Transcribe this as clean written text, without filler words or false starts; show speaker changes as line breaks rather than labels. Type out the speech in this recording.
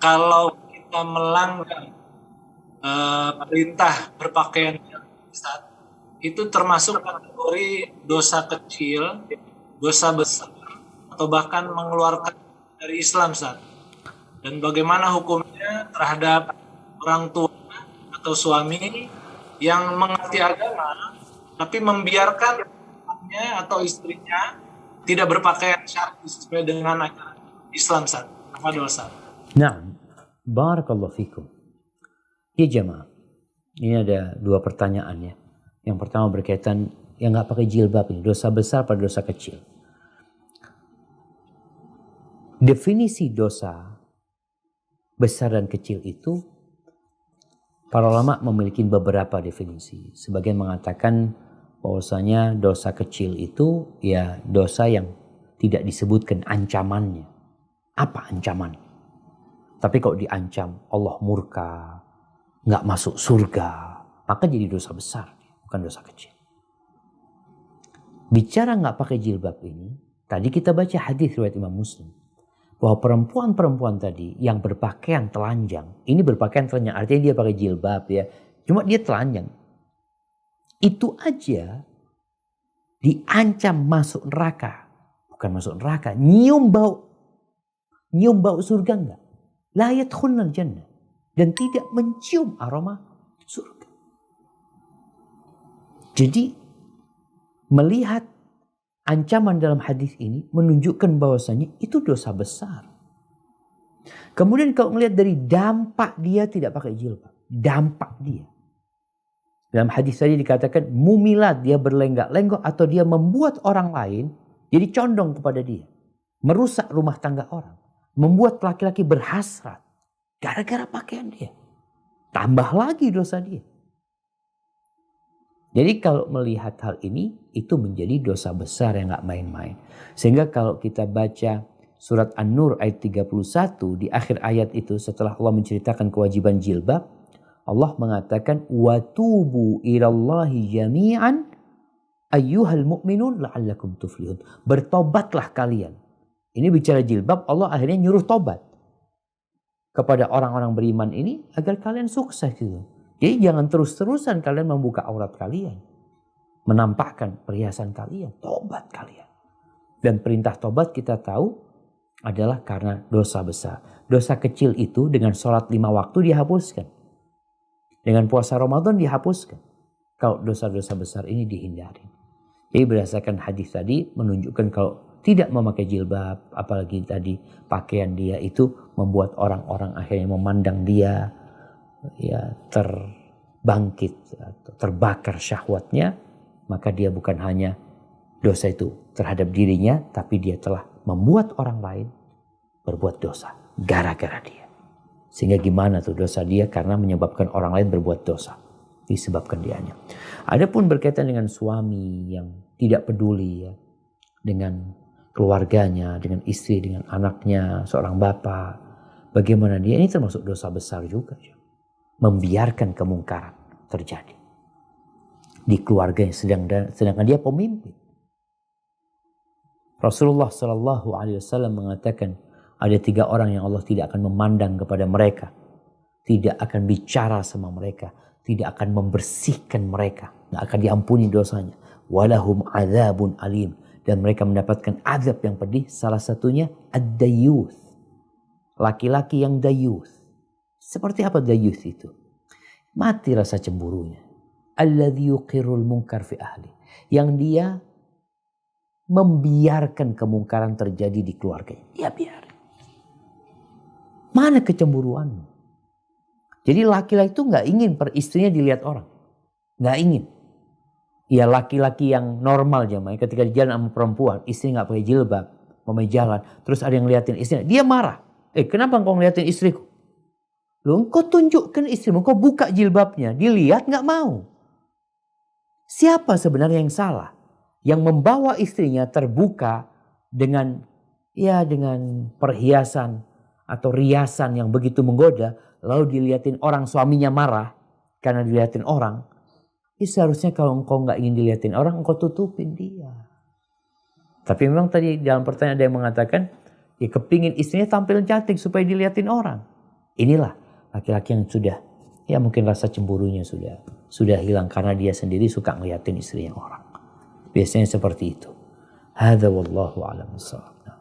kalau kita melanggar perintah berpakaian Ustaz, itu termasuk kategori dosa kecil, dosa besar, atau bahkan mengeluarkan dari Islam, Ustaz. Dan bagaimana hukumnya terhadap orang tua atau suami yang mengerti agama tapi membiarkan anaknya atau istrinya tidak berpakaian syar'i sesuai dengan ajaran Islam, Ustaz. Apa dosa?
Naam, barakallahu fikum. Ya jemaah, ini ada dua pertanyaan ya. Yang pertama berkaitan yang nggak pakai jilbab ini, dosa besar pada dosa kecil. Definisi dosa besar dan kecil itu para ulama memiliki beberapa definisi. Sebagian mengatakan bahwasanya dosa kecil itu ya dosa yang tidak disebutkan ancamannya. Apa ancaman? Tapi kalau diancam Allah murka, nggak masuk surga, maka jadi dosa besar, bukan dosa kecil. Bicara nggak pakai jilbab ini, tadi kita baca hadis riwayat Imam Muslim bahwa perempuan-perempuan tadi yang berpakaian telanjang, ini berpakaian telanjang artinya dia pakai jilbab ya, cuma dia telanjang. Itu aja diancam masuk neraka, bukan masuk neraka, nyium bau surga enggak? La yadkhulnal jannah, dan tidak mencium aroma surga. Jadi melihat ancaman dalam hadis ini menunjukkan bahwasanya itu dosa besar. Kemudian kalau melihat dari dampak dia tidak pakai jilbab, dampak dia. Dalam hadis tadi dikatakan mumilat, dia berlenggak-lenggok atau dia membuat orang lain jadi condong kepada dia, merusak rumah tangga orang, membuat laki-laki berhasrat gara-gara pakaian dia. Tambah lagi dosa dia. Jadi kalau melihat hal ini, itu menjadi dosa besar yang gak main-main. Sehingga kalau kita baca surat An-Nur ayat 31, di akhir ayat itu setelah Allah menceritakan kewajiban jilbab, Allah mengatakan, وَتُوبُوا إِلَى اللَّهِ جَمِيعًا أَيُّهَا الْمُؤْمِنُونَ لَعَلَّكُمْ تُفْلِحُونَ. Bertobatlah kalian. Ini bicara jilbab, Allah akhirnya nyuruh tobat kepada orang-orang beriman ini agar kalian sukses gitu. Jadi jangan terus-terusan kalian membuka aurat kalian, menampakkan perhiasan kalian, tobat kalian. Dan perintah tobat kita tahu adalah karena dosa besar. Dosa kecil itu dengan sholat 5 waktu dihapuskan. Dengan puasa Ramadan dihapuskan. Kalau dosa-dosa besar ini dihindari. Jadi berdasarkan hadis tadi menunjukkan kalau tidak memakai jilbab, apalagi tadi pakaian dia itu membuat orang-orang akhirnya memandang dia ya terbangkit atau terbakar syahwatnya, maka dia bukan hanya dosa itu terhadap dirinya, tapi dia telah membuat orang lain berbuat dosa gara-gara dia. Sehingga gimana tuh dosa dia? Karena menyebabkan orang lain berbuat dosa, disebabkan dianya. Adapun berkaitan dengan suami yang tidak peduli ya dengan keluarganya, dengan istri, dengan anaknya, seorang bapak, bagaimana dia, ini termasuk dosa besar juga. Membiarkan kemungkaran terjadi di keluarganya, sedangkan dia pemimpin. Rasulullah SAW mengatakan ada 3 orang yang Allah tidak akan memandang kepada mereka, tidak akan bicara sama mereka, tidak akan membersihkan mereka, tidak akan diampuni dosanya. Walahum adzabun alim, dan mereka mendapatkan azab yang pedih. Salah satunya ad-dayyuth, laki-laki yang dayyuth. Seperti apa dayyuth itu? Mati rasa cemburunya. Alladzi yuqirrul munkar fi ahli, yang dia membiarkan kemungkaran terjadi di keluarganya. Dia biar. Mana kecemburuanmu? Jadi laki-laki itu nggak ingin istrinya dilihat orang, nggak ingin. Ya laki-laki yang normal jamaah, ketika di jalan sama perempuan, istri nggak pakai jilbab, mau jalan, terus ada yang ngeliatin istrinya, dia marah. Kenapa engkau ngeliatin istriku? Loh, engkau tunjukkan istrimu, engkau buka jilbabnya, dilihat nggak mau. Siapa sebenarnya yang salah? Yang membawa istrinya terbuka dengan perhiasan atau riasan yang begitu menggoda, lalu dilihatin orang, suaminya marah karena dilihatin orang. Seharusnya kalau engkau nggak ingin dilihatin orang, engkau tutupin dia. Tapi memang tadi dalam pertanyaan ada yang mengatakan, ya kepingin istrinya tampil cantik supaya dilihatin orang. Inilah laki-laki yang mungkin rasa cemburunya sudah hilang karena dia sendiri suka ngeliatin istri yang orang. Biasanya seperti itu. Hadza wallahu a'lam bishawab.